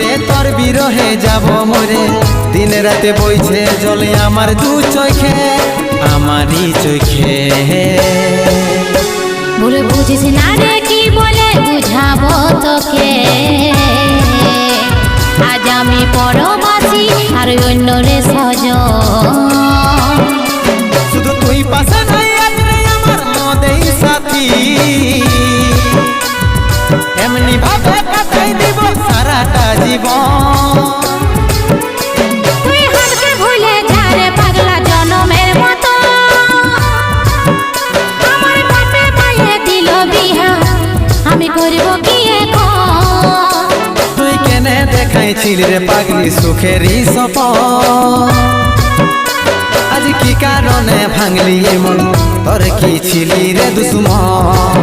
রে তোর বিরহে যাব মরে, দিন রাতে বইছে জলে আমার দু চোখে, আমারই চোখে। বলে বুঝিস না রে কি বলে বুঝাবো তোকে, আজ আমি পরবাসী আর অন্য রে সজন। শুধু তুই পাশে নাই আজ রে আমার মদেই সাথী, এমনি ভাবে কাটাই দিব সারাটা জীবন। তুই হারকে ভুলে যা রে পাগলা জনমের মতো, আমার বাপে মায়ে দিল বিহা, আমি করব কি এখন? তুই কেনে দেখাইছিলি রে পাগলি সুখেরই সপন, আজ কি কারণে ভাঙলি মন, তোর কি ছিলি রে দুশ্মন?